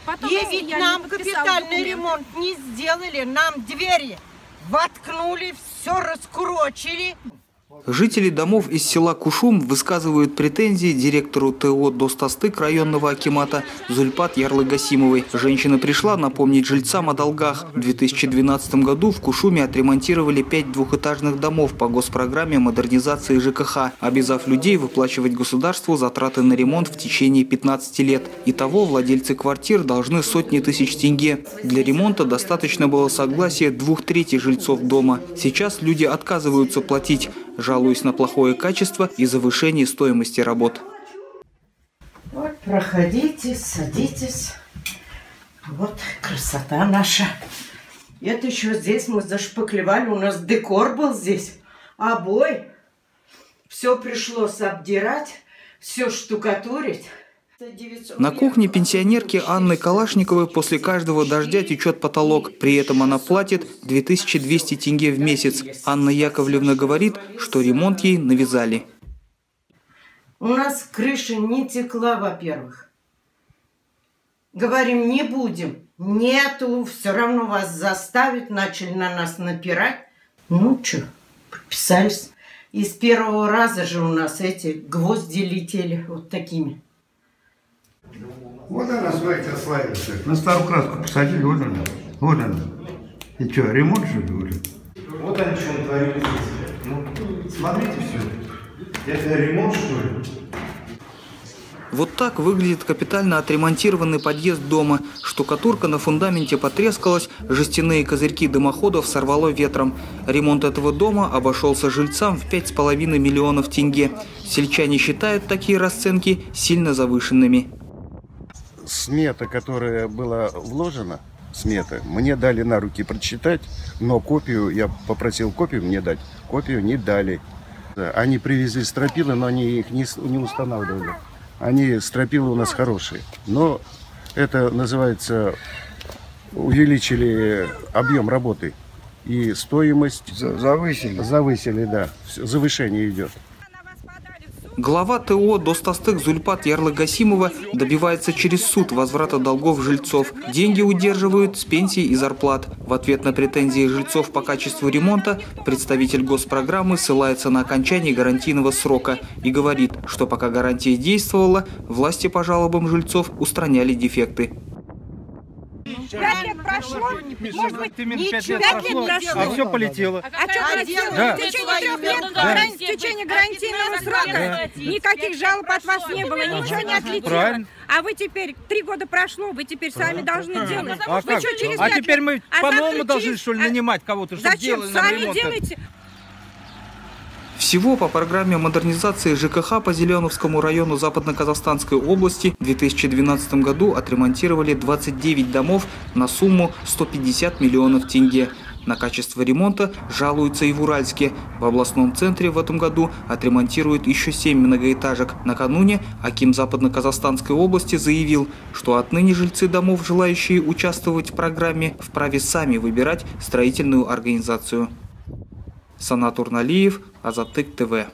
Потом, И ведь нам капитальный ремонт не сделали, нам двери воткнули, все раскурочили. Жители домов из села Кушум высказывают претензии директору ТО «Достастык» районного акимата Зульпат Ярлы-Гасимовой. Женщина пришла напомнить жильцам о долгах. В 2012 году в Кушуме отремонтировали 5 двухэтажных домов по госпрограмме модернизации ЖКХ, обязав людей выплачивать государству затраты на ремонт в течение 15 лет. Итого владельцы квартир должны сотни тысяч тенге. Для ремонта достаточно было согласия 2/3 жильцов дома. Сейчас люди отказываются платить, жалуясь на плохое качество и завышение стоимости работ. Вот, проходите, садитесь. Вот красота наша. Это еще здесь мы зашпаклевали, у нас декор был здесь. Обои. Все пришлось обдирать, все штукатурить. На кухне пенсионерки Анны Калашниковой после каждого дождя течет потолок. При этом она платит 2200 тенге в месяц. Анна Яковлевна говорит, что ремонт ей навязали. У нас крыша не текла, во-первых. Говорим, не будем. Нету, все равно вас заставят. Начали на нас напирать. Ну что, подписались. И с первого раза же у нас эти гвозди летели вот такими. Вот она, смотрите, ославится. На старую краску посадили, вот она. Вот она. И что, ремонт же говорит? Вот они что натворили здесь. Ну, смотрите все. Это ремонт, что ли? Вот так выглядит капитально отремонтированный подъезд дома. Штукатурка на фундаменте потрескалась, жестяные козырьки дымоходов сорвало ветром. Ремонт этого дома обошелся жильцам в 5,5 миллионов тенге. Сельчане считают такие расценки сильно завышенными. Смета, которая была вложена, смета, мне дали на руки прочитать, но копию, я попросил копию мне дать, копию не дали. Они привезли стропилы, но они их не устанавливали. Они стропилы у нас хорошие, но это называется, увеличили объем работы и стоимость завысили, да, завышение идет. Глава ТО «Достастык» Зульпат Ярлы-Гасимова добивается через суд возврата долгов жильцов. Деньги удерживают с пенсий и зарплат. В ответ на претензии жильцов по качеству ремонта представитель госпрограммы ссылается на окончание гарантийного срока и говорит, что пока гарантия действовала, власти по жалобам жильцов устраняли дефекты. 5 лет прошло, может быть, 5 лет прошло, а все полетело. А что полетело? Да. В течение 3 лет, в течение гарантийного срока, никаких жалоб от вас не было, ничего не отлетело. Правильно. А вы теперь, 3 года прошло, вы теперь сами должны делать. А Вы что, через 5 а теперь мы лет? по-новому должны, что ли, нанимать кого-то, чтобы Зачем? делали нам Сами ремонт? делайте. Всего по программе модернизации ЖКХ по Зеленовскому району Западно-Казахстанской области в 2012 году отремонтировали 29 домов на сумму 150 миллионов тенге. На качество ремонта жалуются и в Уральске. В областном центре в этом году отремонтируют еще 7 многоэтажек. Накануне аким Западно-Казахстанской области заявил, что отныне жильцы домов, желающие участвовать в программе, вправе сами выбирать строительную организацию. Санат Урналиев, Азаттык ТВ.